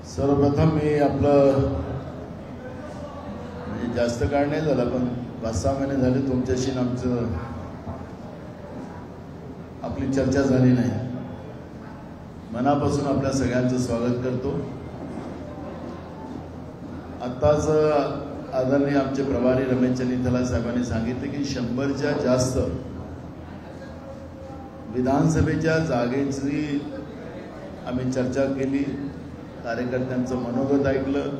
सर्वप्रथम मी आपलं म्हणजे जास्त काळ नाही झाला पण 5-6 महिने झाले तुमच्याशी आमचं आपली चर्चा झाली नाही। मनापासून आपल्या सगळ्यांचं स्वागत करतो। आताच आदरणीय आमचे प्रभारी रमेश चन्नीथला साहेबांनी सांगितले की 100च्या जास्त विधानसभेच्या जागेची आम्ही चर्चा केली, कार्यकर्त्यांचं मनोगत ऐकलं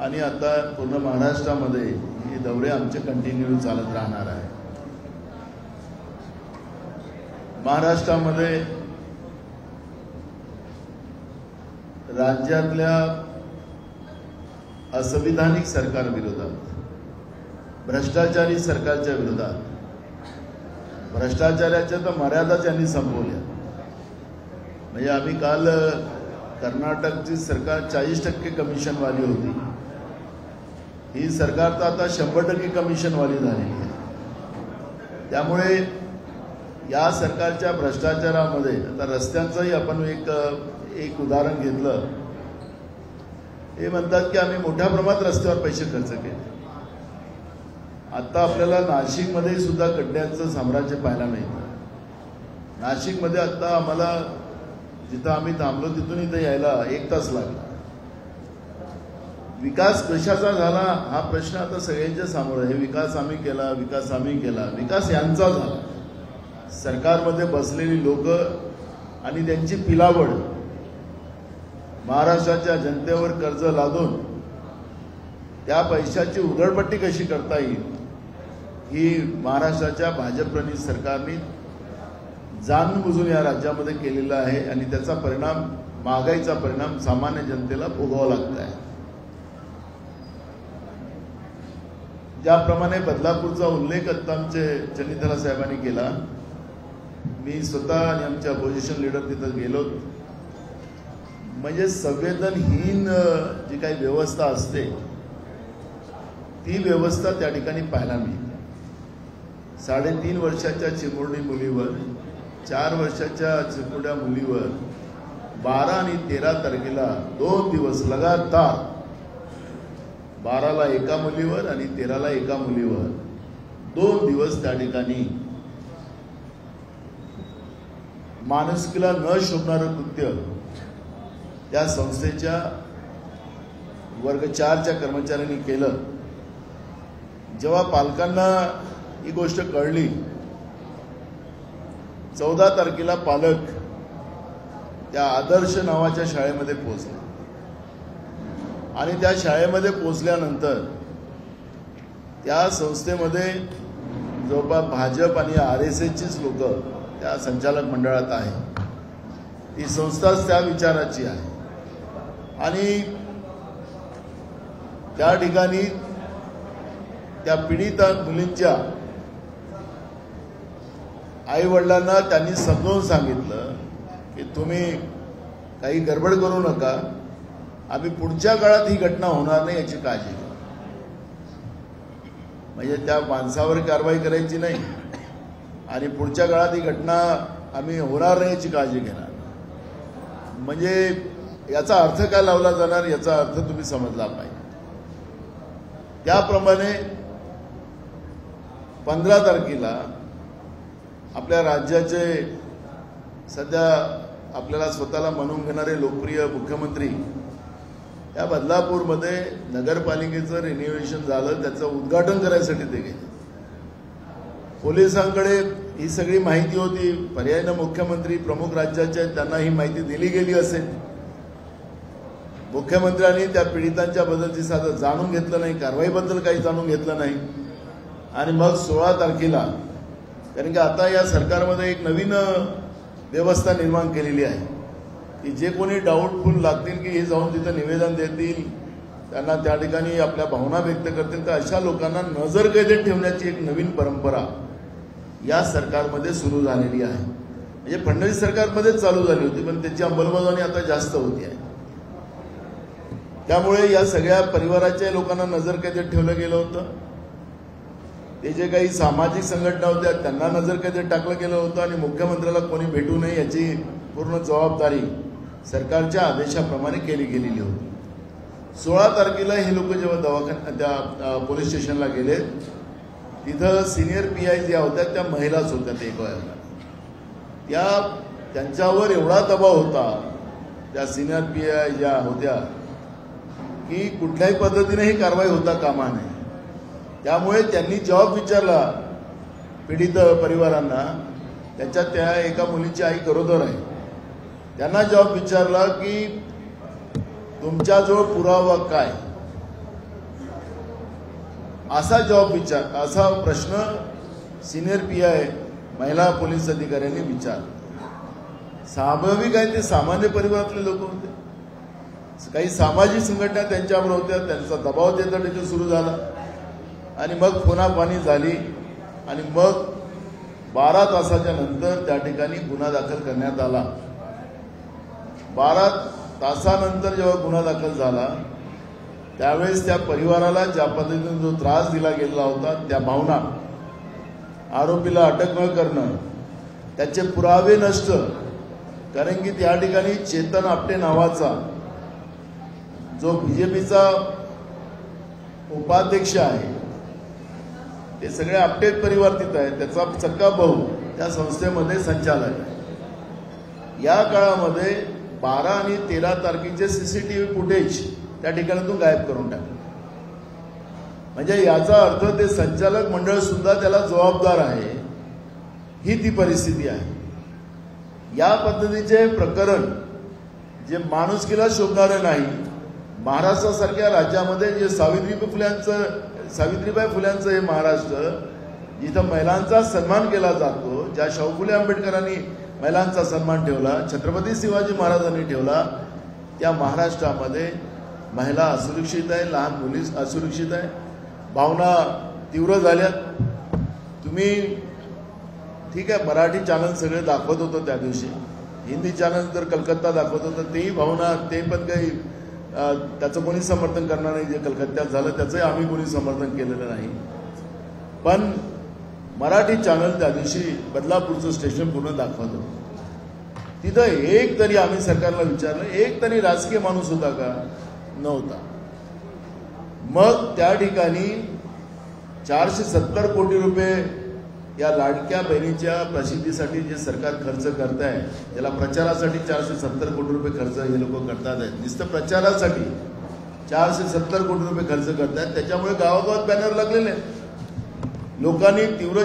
आणि आता पूर्ण महाराष्ट्रामध्ये हे दौरे आमचे कंटिन्यू चालत राहणार आहे। महाराष्ट्रामध्ये राज्यातल्या असंविधानिक सरकार विरोधात, भ्रष्टाचारी सरकारच्या विरोधात, भ्रष्टाचाराच्या तर मर्यादा त्यांनी संपवल्या। म्हणजे आम्ही काल कर्नाटकची सरकार 40% कमिशनवाली होती, ही सरकार तर आता 100% कमिशनवाली झालेली आहे। त्यामुळे या सरकारच्या भ्रष्टाचारामध्ये आता रस्त्यांचंही आपण एक उदाहरण घेतलं, हे म्हणतात की आम्ही मोठ्या प्रमाणात रस्त्यावर पैसे खर्च केले। आता आपल्याला नाशिकमध्ये सुद्धा खड्ड्यांचं साम्राज्य पाहायला मिळतं। नाशिकमध्ये आता आम्हाला जिथं आम्ही थांबलो तिथून इथं यायला 1 तास लागला। विकास कशाचा झाला हा प्रश्न आता सगळ्यांच्या समोर आहे। विकास आम्ही केला, विकास आम्ही केला, विकास यांचा झाला। सरकारमध्ये बसलेली लोक आणि त्यांची पिलावड महाराष्ट्राच्या जनतेवर कर्ज लादून त्या पैशाची उधळपट्टी कशी करता येईल ही महाराष्ट्राच्या भाजप-प्रणीत सरकारने जाणून बुजून या राज्यामध्ये केलेला आहे आणि त्याचा परिणाम, महागाईचा परिणाम सामान्य जनतेला भोगावा लागत आहे। ज्याप्रमाणे बदलापूरचा उल्लेख आता आमचे चन्नीथला साहेबांनी केला, मी स्वतः आणि आमचे अपोजिशन लीडर तिथं गेलो। म्हणजे संवेदनहीन जी काही व्यवस्था असते ती व्यवस्था त्या ठिकाणी पाहायला मिळते। 3.5 वर्षाच्या चिमुरडी मुलीवर, 4 वर्षाच्या चिमुरड्या मुलीवर 12 आणि 13 तारखेला 2 दिवस लगातार, 12ला एका मुलीवर आणि 13ला एका मुलीवर 2 दिवस त्या ठिकाणी माणुसकीला न शोभणारं कृत्य त्या संस्थेच्या वर्ग 4च्या कर्मचाऱ्यांनी केलं। जेव्हा पालकांना ही गोष्ट कळली, 14 तारखेला पालक त्या आदर्श नावाच्या शाळेमध्ये पोहोचले आणि त्या शाळेमध्ये पोहोचल्यानंतर त्या संस्थेमध्ये जवळपास भाजप आणि RSSचीच लोक त्या संचालक मंडळात आहे। ती संस्थाच त्या विचाराची आहे आणि त्या ठिकाणी त्या पीडित मुलींच्या आई वडिलांना त्यांनी समजावून सांगितलं की तुम्ही काही गडबड करू नका, आम्ही पुढच्या काळात ही घटना होणार नाही याची काळजी घ्या। म्हणजे त्या माणसावर कारवाई करायची नाही आणि पुढच्या काळात ही घटना आम्ही होणार नाही याची काळजी घेणार। म्हणजे याचा अर्थ काय लावला जाणार याचा अर्थ तुम्ही समजला पाहिजे। त्याप्रमाणे 15 तारखेला आपल्या राज्याचे सध्या आपल्याला स्वतःला म्हणून घेणारे लोकप्रिय मुख्यमंत्री या बदलापूरमध्ये नगरपालिकेचं रिन्युव्हेशन झालं, त्याचं उद्घाटन करायसाठी ते गेले। पोलिसांकडे ही सगळी माहिती होती, पर्यायीने मुख्यमंत्री प्रमुख राज्याचे त्यांना ही माहिती दिली गेली असेल। मुख्यमंत्र्यांनी त्या पीडितांच्या बद्दलची साधं जाणून घेतलं नाही, कारवाईबद्दल काही जाणून घेतलं नाही आणि मग 16 तारखेला, कारण की आता या सरकारमध्ये एक नवीन व्यवस्था निर्माण केलेली आहे की जे कोणी डाऊटफुल लागतील की हे जाऊन तिथं निवेदन देतील, त्यांना त्या ठिकाणी आपल्या भावना व्यक्त करतील, तर अशा लोकांना नजरकैदेत ठेवण्याची एक नवीन परंपरा या सरकारमध्ये सुरू झालेली आहे। म्हणजे फडणवीस सरकारमध्येच चालू झाली होती पण त्याची अंमलबजावणी आता जास्त होती आहे। त्यामुळे या सगळ्या परिवाराच्या लोकांना नजरकैदेत ठेवलं गेलं होतं। ते जे काही सामाजिक संघटना होत्या त्यांना नजरकैदेत टाकलं गेलं होतं आणि मुख्यमंत्र्याला कोणी भेटू नये याची पूर्ण जबाबदारी सरकारच्या आदेशाप्रमाणे केली गेलेली होती. 16 तारखेला हे लोक जेव्हा त्या पोलीस स्टेशनला गेले, तिथं सिनियर PI ज्या होत्या त्या महिलाच होत्या. ते एक वयाला त्यांच्यावर एवढा दबाव होता त्या सिनियर PI ज्या होत्या की कुठल्याही पद्धतीने ही कारवाई होता कामा नये. त्यामुळे त्यांनी जॉब विचारला पीडित परिवारांना. त्या एका मुलीची आई गरोदर आहे. त्यांना जॉब विचारला की तुमच्याजवळ पुरावा काय, असा प्रश्न सिनियर PI महिला पोलीस अधिकाऱ्यांनी विचारला. स्वाभाविक आहे, ते सामान्य परिवारातले लोक होते. काही सामाजिक संघटना त्यांच्यावर होत्या. त्यांचा दबाव देण्यासाठी सुरू झाला आणि मग फोनाफानी झाली आणि मग 12 तासाच्या नंतर त्या ठिकाणी गुन्हा दाखल करण्यात आला. 12 तासानंतर जेव्हा गुन्हा दाखल झाला त्यावेळेस त्या परिवाराला ज्या पद्धतीने जो त्रास दिला गेला होता, त्या भावना, आरोपीला अटक न करणं, त्याचे पुरावे नष्ट, कारण की त्या ठिकाणी चेतन आपटे नावाचा जो BJPचा उपाध्यक्ष आहे, ते सगळे आपटे परिवार तिथं आहे. त्याचा सक्का भाऊ त्या संस्थेमध्ये संचालक आहे. या काळामध्ये 12 आणि 13 तारखेचे CCTV फुटेज त्या ठिकाणातून गायब करून टाकले. म्हणजे याचा अर्थ ते संचालक मंडळ सुद्धा त्याला जबाबदार आहे, ही ती परिस्थिती आहे. या पद्धतीचे प्रकरण जे माणुसकीला शोधणारे नाही, महाराष्ट्रासारख्या राज्यामध्ये जे सावित्रीबाई फुल्यांचं हे महाराष्ट्र, जिथं महिलांचा सन्मान केला जातो, ज्या शाहू फुले आंबेडकरांनी महिलांचा सन्मान ठेवला, छत्रपती शिवाजी महाराजांनी ठेवला, त्या महाराष्ट्रामध्ये महिला असुरक्षित आहे, लहान मुली असुरक्षित आहे. भावना तीव्र झाल्यात. तुम्ही ठीक आहे, मराठी चॅनल सगळे दाखवत होतं त्या दिवशी, हिंदी चॅनल तर कलकत्ता दाखवत होतं, तेही भावना, ते पण काही त्याचं कोणी समर्थन करणार नाही. जे कलकत्त्यात झालं त्याचंही आम्ही कोणी समर्थन केलेलं नाही. पण मराठी चॅनल त्या दिवशी बदलापूरचं स्टेशन पूर्ण दाखवत होतं. तिथं एक तरी, आम्ही सरकारला विचारलं, एक तरी राजकीय माणूस होता का? नव्हता. मग त्या ठिकाणी 470 कोटी रुपये या लाडक्या बहिणीच्या प्रसिद्धीसाठी जे सरकार खर्च करत आहे, त्याला प्रचारासाठी 470 कोटी रुपये खर्च हे लोक करतात आहेत. नुसतं प्रचारासाठी 470 कोटी रुपये खर्च करतात. त्याच्यामुळे गावागावात बॅनर लागलेले. लोकांनी तीव्र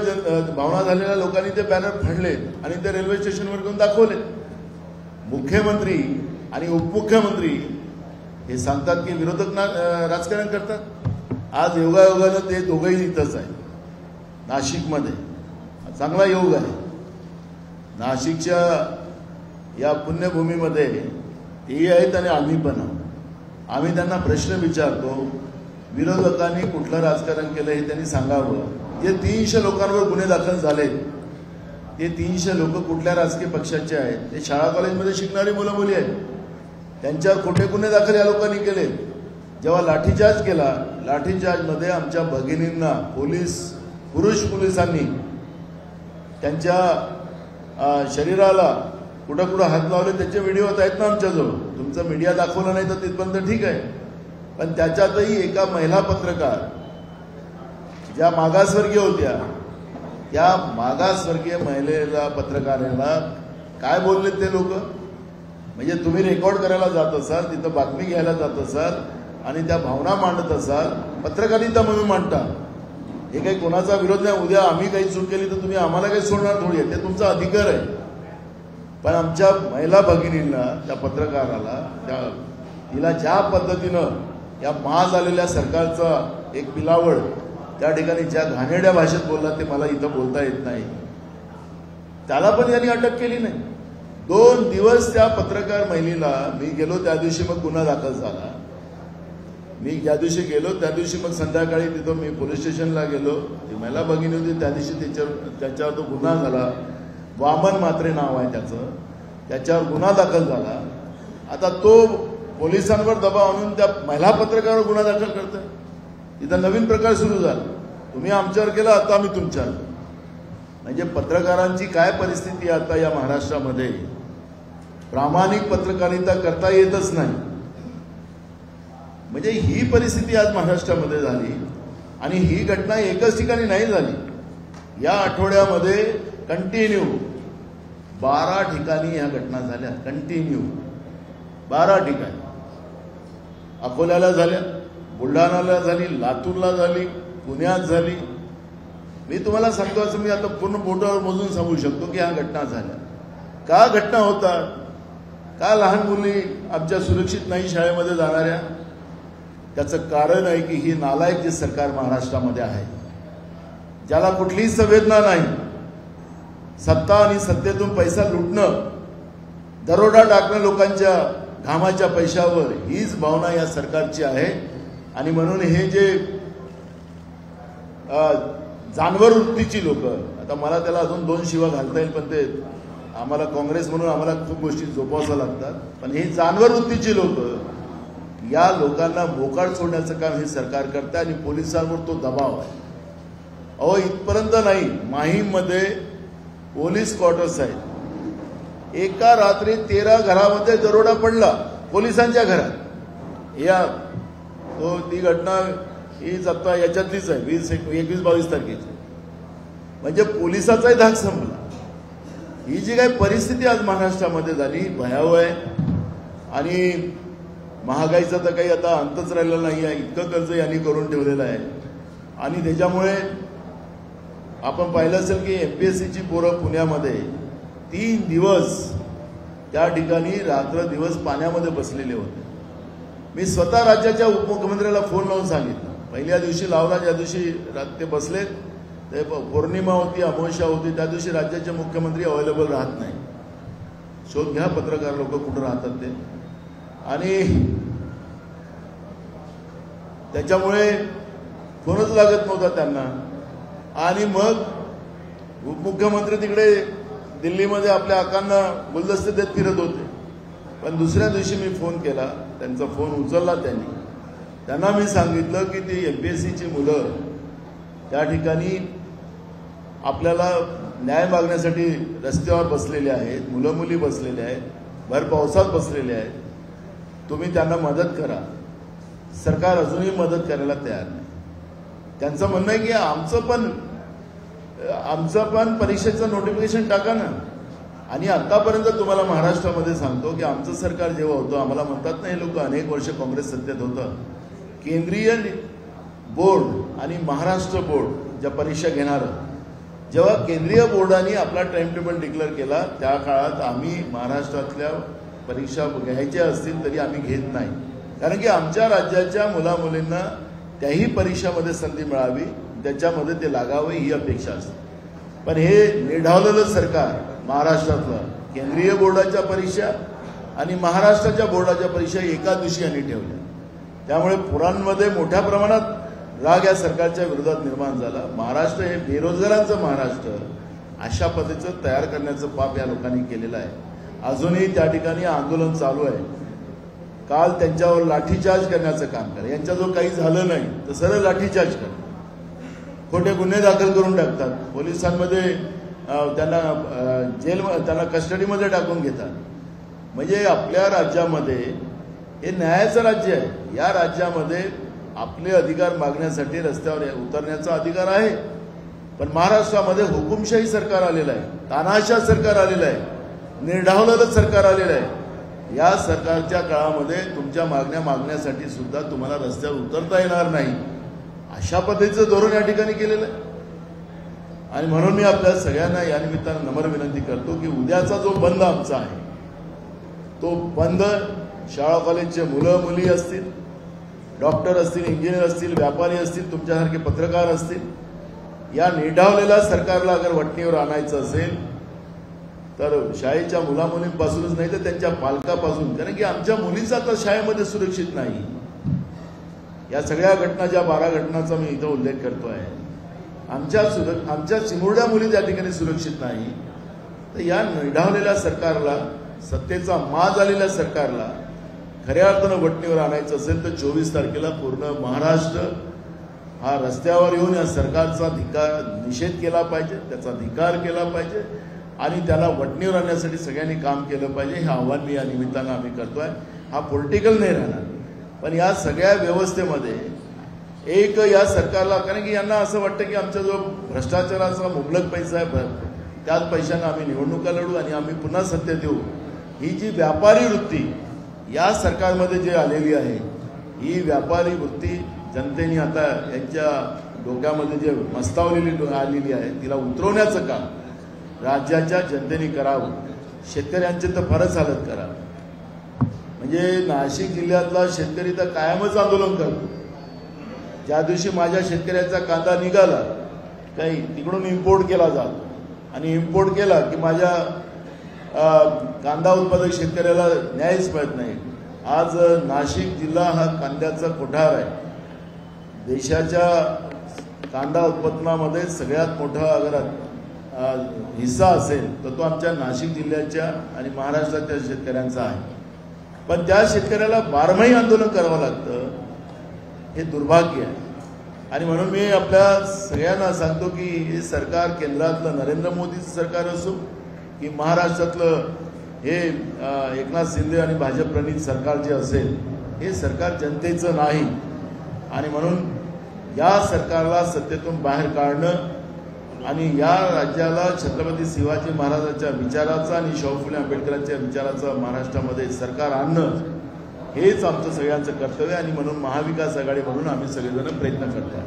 भावना झालेल्या लोकांनी ते बॅनर फाडले आणि ते रेल्वे स्टेशनवर घेऊन दाखवले. मुख्यमंत्री आणि उपमुख्यमंत्री हे सांगतात की विरोधक राजकारण करतात. आज योगायोगानं ते दोघंही इथंच आहे, नाशिकमध्ये. चांगला योग आहे. नाशिकच्या या पुण्यभूमीमध्ये तेही आहेत आणि आम्ही पण आहोत. आम्ही त्यांना प्रश्न विचारतो, विरोधकांनी कुठलं राजकारण केलं हे त्यांनी सांगावं. जे 300 लोकांवर गुन्हे दाखल झाले, ते 300 लोक कुठल्या राजकीय पक्षाचे आहेत? ते शाळा कॉलेजमध्ये शिकणारी मुलं मुली आहेत. त्यांच्यावर खोटे गुन्हे दाखल या लोकांनी केले. जेव्हा लाठीचार्ज केला, लाठीचार्जमध्ये आमच्या भगिनींना पुरुष पोलिसांनी त्यांच्या शरीराला कुठं कुठं हात लावले, त्याचे व्हिडिओ आहेत ना आमच्याजवळ. तुमचं मीडिया दाखवलं नाही तर तिथपर्यंत ठीक आहे. पण त्याच्यातही एका महिला पत्रकार ज्या मागासवर्गीय होत्या, त्या मागासवर्गीय महिलेला, पत्रकाराला काय बोलले ते लोक? म्हणजे तुम्ही रेकॉर्ड करायला जात असाल, तिथं बातमी घ्यायला जात असाल आणि त्या भावना मांडत असाल, पत्रकारिता म्हणून मांडता. हे काही कोणाचा विरोध नाही. उद्या आम्ही काही चूक केली तर तुम्ही आम्हाला काही सोडणार थोडी आहे, ते तुमचा अधिकार आहे. पण आमच्या महिला भगिनींना, त्या पत्रकाराला, तिला ज्या पद्धतीनं या महाग आलेल्या सरकारचा एक पिलावळ त्या ठिकाणी ज्या घाणेरड्या भाषेत बोलला, ते मला इथं बोलता येत नाही. त्याला पण यांनी अटक केली नाही. 2 दिवस त्या पत्रकार महिलेला, मी गेलो त्या दिवशी, मग गुन्हा दाखल झाला. मी ज्या दिवशी गेलो त्या दिवशी मग संध्याकाळी तिथं मी पोलीस स्टेशनला गेलो. ती महिला भगिनी होती, त्या दिवशी त्याच्यावर तो गुन्हा झाला. वामन म्हात्रे नाव आहे त्याचं, त्याच्यावर गुन्हा दाखल झाला. आता तो पोलिसांवर दबाव आणून त्या महिला पत्रकारावर गुन्हा दाखल करतोय. इथं नवीन प्रकार सुरू झाला. तुम्ही आमच्यावर केला, आता आम्ही तुमच्यावर. म्हणजे पत्रकारांची काय परिस्थिती आहे आता या महाराष्ट्रामध्ये, प्रामाणिक पत्रकारिता करता येतच नाही। म्हणजे ही परिस्थिती आज महाराष्ट्रामध्ये झाली आणि ही घटना एकच ठिकाणी नाही झाली। या आठवड्यामध्ये कंटिन्यू 12 ठिकाणी ह्या घटना झाल्या, कंटिन्यू 12 ठिकाणी। अकोल्याला झाल्या, बुलढाणाला झाली, लातूरला झाली, पुण्यात झाली। मी तुम्हाला सांगतो असं मी आता पूर्ण बोटावर मोजून सांगू शकतो की ह्या घटना झाल्या। का घटना होतात? का लहान मुली आमच्या सुरक्षित नाही शाळेमध्ये जाणाऱ्या? त्याचं कारण आहे की ही नालायक जे सरकार महाराष्ट्रामध्ये आहे, ज्याला कुठलीही संवेदना नाही, सत्ता आणि सत्तेतून पैसा लुटणं, दरोडा टाकणं लोकांच्या घामाच्या पैशावर, हीच भावना या सरकारची आहे। आणि म्हणून हे जे जानवर वृत्तीची लोक, आता मला त्याला अजून 2 शिवा घालता येईल पण ते आम्हाला काँग्रेस म्हणून आम्हाला खूप गोष्टी जोपासाव्या लागतात, पण ही जानवर वृत्तीची लोक, या लोकांना मोकाट सोडण्याचं काम हे सरकार करते आणि पोलिसांवर तो दबाव आहे। अहो इथपर्यंत नाही, माहीममध्ये पोलीस क्वार्टर्स आहेत, एका रात्री 13 घरामध्ये दरोडा पडला पोलिसांच्या घरात। या तो ती घटना हीच आता याच्यातलीच आहे, 21-22 तारखेची। म्हणजे पोलिसाचाही धाक संपला। ही जी काही परिस्थिती आज महाराष्ट्रामध्ये झाली भयावह आहे। आणि महागाईचा तर काही आता अंतच राहिलेला नाही आहे, इतकं कर्ज यांनी करून ठेवलेलं आहे। आणि त्याच्यामुळे आपण पाहिलं असेल की एमपीएससीची पोरं पुण्यामध्ये 3 दिवस त्या ठिकाणी रात्र दिवस पाण्यामध्ये बसलेले होते। मी स्वतः राज्याच्या उपमुख्यमंत्र्याला फोन लावून सांगितलं, पहिल्या दिवशी लावला, ज्या दिवशी ते बसले ते पौर्णिमा होती, अमावस्या होती, त्या दिवशी राज्याचे मुख्यमंत्री अवेलेबल राहत नाही। शोध घ्या पत्रकार लोक कुठं राहतात ते। आणि त्याच्यामुळे फोनच लागत नव्हता त्यांना। आणि मग उपमुख्यमंत्री तिकडे दिल्लीमध्ये आपल्या आकांना गुलदस्ते देत फिरत होते। पण दुसऱ्या दिवशी मी फोन केला, त्यांचा फोन उचलला त्यांनी। त्यांना मी सांगितलं की ती एमपीएससीची मुलं त्या ठिकाणी आपल्याला न्याय मागण्यासाठी रस्त्यावर बसलेले आहेत, मुलं मुली बसलेले आहेत, भर पावसात बसलेले आहेत, तुम्ही त्यांना मदत करा। सरकार अजूनही मदत करायला तयार नाही। त्यांचं म्हणणं आहे की आमचं पण परीक्षेचं नोटिफिकेशन टाका ना। आणि आतापर्यंत तुम्हाला महाराष्ट्रामध्ये सांगतो की आमचं सरकार जेव्हा होतं, आम्हाला म्हणतात ना हे लोक अनेक वर्ष काँग्रेस सत्तेत होतं, केंद्रीय बोर्ड आणि महाराष्ट्र बोर्ड ज्या परीक्षा घेणार, जेव्हा केंद्रीय बोर्डाने आपला टाइम टेबल डिक्लेअर केला त्या काळात आम्ही महाराष्ट्रातल्या परीक्षा घ्यायच्या असतील तरी आम्ही घेत नाही, कारण की आमच्या राज्याच्या मुलामुलींना त्याही परीक्षामध्ये संधी मिळावी, त्याच्यामध्ये ते लागावं ही अपेक्षा असते। पण हे निढावलेलं सरकार महाराष्ट्रातलं केंद्रीय बोर्डाच्या परीक्षा आणि महाराष्ट्राच्या बोर्डाच्या परीक्षा एका दिवशी यांनी ठेवल्या। त्यामुळे पुरांमध्ये मोठ्या प्रमाणात राग या सरकारच्या विरोधात निर्माण झाला। महाराष्ट्र हे बेरोजगारांचं महाराष्ट्र अशा पद्धतीचं तयार करण्याचं पाप या लोकांनी केलेलं आहे। अजूनही त्या ठिकाणी आंदोलन चालू आहे। काल त्यांच्यावर लाठीचार्ज करण्याचं काम करा, यांच्याजवळ काही झालं नाही तर सरळ लाठीचार्ज करा, खोटे गुन्हे दाखल करून टाकतात, पोलिसांमध्ये त्यांना कस्टडीमध्ये टाकून घेतात। म्हणजे आपल्या राज्यामध्ये हे न्यायाचं राज्य आहे। या राज्यामध्ये आपले अधिकार मागण्यासाठी रस्त्यावर उतरण्याचा अधिकार आहे, पण महाराष्ट्रामध्ये हुकुमशाही सरकार आलेलं आहे, तानाशाह सरकार आलेलं आहे, निर्ढावलेलं सरकार आलेलं आहे। या सरकारच्या काळामध्ये तुमच्या मागण्या मागण्यासाठी सुद्धा तुम्हाला रस्त्यावर उतरता येणार नाही, अशा पद्धतीचं धोरण या ठिकाणी केलेलं आहे। आणि म्हणून मी आपल्या सगळ्यांना या निमित्तानं नम्र विनंती करतो की उद्याचा जो बंद आमचा आहे तो बंद शाळा कॉलेजचे मुलं मुली असतील, डॉक्टर असतील, इंजिनियर असतील, व्यापारी असतील, तुमच्यासारखे पत्रकार असतील, या निढावलेल्या सरकारला अगर वटणीवर आणायचं असेल तर शाळेच्या मुलामुलींपासूनच नाही तर त्यांच्या पालकापासून, कारण की आमच्या मुलीच आता शाळेमध्ये सुरक्षित नाही। या सगळ्या घटना, ज्या 12 घटनांचा मी इथं उल्लेख करतो आहे, आमच्या चिमुरड्या मुली त्या ठिकाणी सुरक्षित नाही। तर या निढावलेल्या सरकारला, सत्तेचा माज आलेल्या सरकारला खऱ्या अर्थानं वटणीवर आणायचं असेल तर 24 तारखेला पूर्ण महाराष्ट्र हा रस्त्यावर येऊन या सरकारचा निषेध केला पाहिजे, त्याचा धिक्कार केला पाहिजे आणि त्याला वटणीवर आणण्यासाठी सगळ्यांनी काम केलं पाहिजे हे आव्हान मी या निमित्तानं आम्ही करतोय. हा पॉलिटिकल नाही राहणार, पण या सगळ्या व्यवस्थेमध्ये एक या सरकारला, कारण की यांना असं वाटतं की आमचा जो भ्रष्टाचाराचा मुबलक पैसा आहे त्याच पैशानं आम्ही निवडणुका लढू आणि आम्ही पुन्हा सत्तेत येऊ, ही जी व्यापारी वृत्ती या सरकारमध्ये जे आलेली आहे, ही व्यापारी वृत्ती जनतेने आता यांच्या डोक्यामध्ये जे मस्तावलेली आलेली आहे तिला उतरवण्याचं काम राज्याच्या जनतेने करावं. शेतकऱ्यांचे तर फारच हालत करा. म्हणजे नाशिक जिल्ह्यातला शेतकरी तर कायमच आंदोलन करतो. ज्या दिवशी माझ्या शेतकऱ्याचा कांदा निघाला काही तिकडून इम्पोर्ट केला जातो आणि इम्पोर्ट केला की माझ्या कांदा उत्पादक शेतकऱ्याला न्यायच मिळत नाही. आज नाशिक जिल्हा हा कांद्याचा कोठार आहे. देशाच्या कांदा उत्पादनामध्ये सगळ्यात मोठा अगर हिस्सा असेल तर तो आमच्या नाशिक जिल्ह्याच्या आणि महाराष्ट्राच्या शेतकऱ्यांचा आहे. पण त्या शेतकऱ्याला बारमाही आंदोलन करावं लागतं, हे दुर्भाग्य आहे. आणि म्हणून मी आपल्या सगळ्यांना सांगतो की हे सरकार केंद्रातलं नरेंद्र मोदीचं सरकार असो की महाराष्ट्रातलं हे एकनाथ शिंदे आणि भाजप प्रणित सरकार जे असेल, हे सरकार जनतेचं नाही. आणि म्हणून या सरकारला सत्तेतून बाहेर काढणं आणि या राज्याला छत्रपती शिवाजी महाराजांच्या विचाराचा आणि शाहू फुले आंबेडकरांच्या विचाराचा महाराष्ट्रामध्ये सरकार आणणं हेच आमचं सगळ्यांचं कर्तव्य आहे. आणि म्हणून महाविकास आघाडी म्हणून आम्ही सगळेजण प्रयत्न करतो.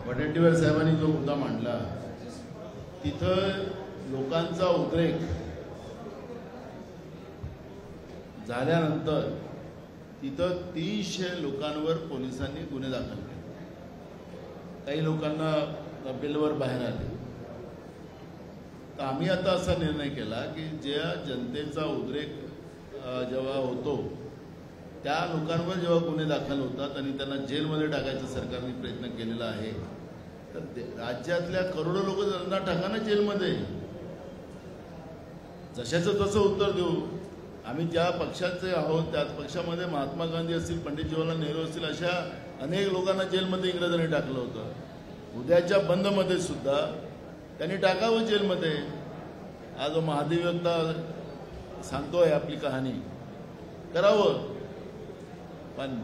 वडेट्टीवार साहेबांनी जो मुद्दा मांडला तिथं लोकांचा उद्रेक झाल्यानंतर तिथं 300 लोकांवर पोलिसांनी गुन्हे दाखल केले. काही लोकांना बेलवर बाहेर आले. तर आम्ही आता असा निर्णय केला की ज्या जनतेचा उद्रेक जेव्हा होतो त्या लोकांवर जेव्हा गुन्हे दाखल होतात आणि त्यांना जेलमध्ये टाकायचा सरकारने प्रयत्न केलेला आहे, तर राज्यातल्या करोडो लोक त्यांना टाका ना जेलमध्ये. जशाचं तसं उत्तर देऊ. आम्ही ज्या पक्षाचे आहोत त्याच पक्षामध्ये महात्मा गांधी असतील, पंडित जवाहरलाल नेहरू असतील, अशा अनेक लोकांना जेलमध्ये इंग्रजांनी टाकलं होतं. उद्याच्या बंदमध्ये सुद्धा त्यांनी टाकावं जेलमध्ये. हा जो महाधिवक्ता सांगतोय आपली कहाणी करावं. पण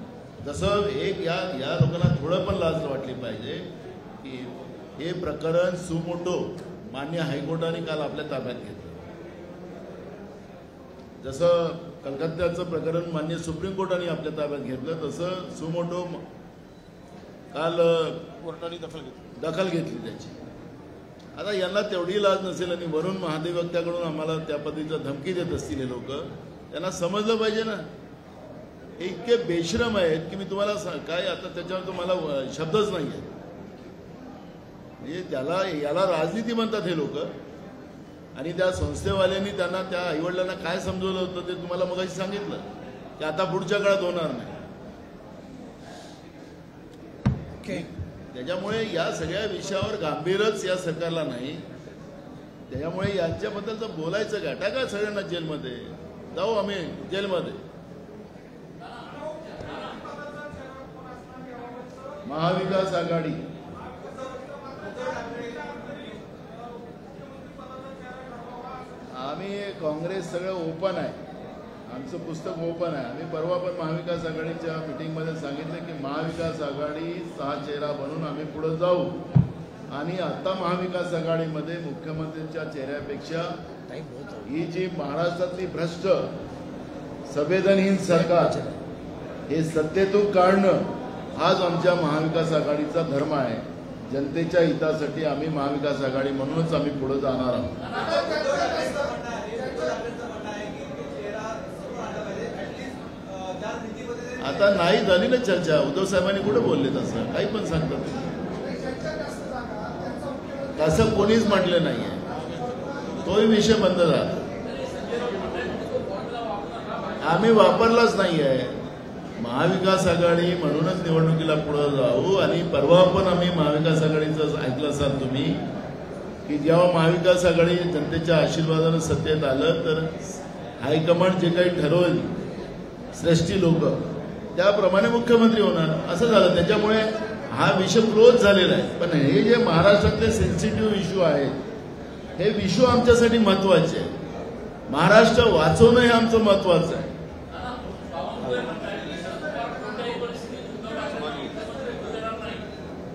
जसं एक या लोकांना थोडं पण लाज वाटली पाहिजे की हे प्रकरण सुमोटो मान्य हायकोर्टाने काल आपल्या ताब्यात घेतलं. जसं कलकत्त्याचं प्रकरण मान्य सुप्रीम कोर्टाने आपल्या ताब्यात घेतलं, तसं सुमोटो काल कोर्टाने दखल घेतली त्याची. आता यांना तेवढी लाज नसेल आणि वरून महाधिवक्त्याकडून आम्हाला त्या पद्धतीचा धमकी देत असतील हे लोक. त्यांना समजलं पाहिजे ना. हे इतके बेशरम आहेत की मी तुम्हाला काय आता त्याच्यावर तुम्हाला शब्दच नाही आहेत. म्हणजे याला राजनीती म्हणतात हे लोक. आणि त्या संस्थेवाल्यांनी त्यांना त्या आईवडिलांना काय समजवलं होतं ते तुम्हाला मगाशी सांगितलं की आता पुढच्या काळात होणार नाही. त्याच्यामुळे या सगळ्या विषयावर गांभीर्यच या सरकारला नाही. त्याच्यामुळे यांच्याबद्दल बोलायचं काय, टाका सगळ्यांना जेलमध्ये. जाऊ आम्ही जेलमध्ये. महाविकास आघाडी आम्ही काँग्रेस सगळं ओपन आहे. आमचं पुस्तक ओपन आहे. आम्ही परवा पण महाविकास आघाडीच्या मीटिंगमध्ये सांगितलं की महाविकास आघाडी 6 चेहरा बनून आम्ही पुढे जाऊ. आणि आता महाविकास आघाडीमध्ये मुख्यमंत्र्यांच्या चेहऱ्यापेक्षा ही जी महाराष्ट्रातली भ्रष्ट संवेदनहीन सरकार हे सत्तेतून काढणं हाच आमच्या महाविकास आघाडीचा धर्म आहे. जनतेच्या हितासाठी आम्ही महाविकास आघाडी म्हणूनच आम्ही पुढे जाणार आहोत. आता नाही झाली ना चर्चा. उद्धव साहेबांनी कुठे बोलले तसं काही पण सांगतात. तसं कोणीच म्हटलं नाहीये. तोही विषय बंद झाला. आम्ही वापरलाच नाहीये. महाविकास आघाडी म्हणूनच निवडणुकीला पुढे जाऊ. आणि परवा पण आम्ही महाविकास आघाडीचं ऐकलं असाल तुम्ही की जेव्हा महाविकास आघाडी जनतेच्या आशीर्वादानं सत्तेत आलं तर हायकमांड जे काही ठरवेल श्रेष्ठी लोक त्याप्रमाणे मुख्यमंत्री होणार असं झालं. त्याच्यामुळे हा विषय क्लोज झालेला आहे. पण हे जे महाराष्ट्रातले सेन्सिटिव्ह इश्यू आहेत हे इश्यू आमच्यासाठी महत्वाचे आहे. महाराष्ट्र वाचवणं हे आमचं महत्वाचं आहे.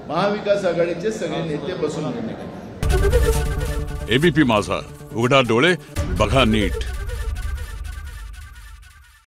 महाविकास आघाडीचे सगळे नेते बसून घेणे. एबीपी माझा, उघडा डोळे बघा नीट.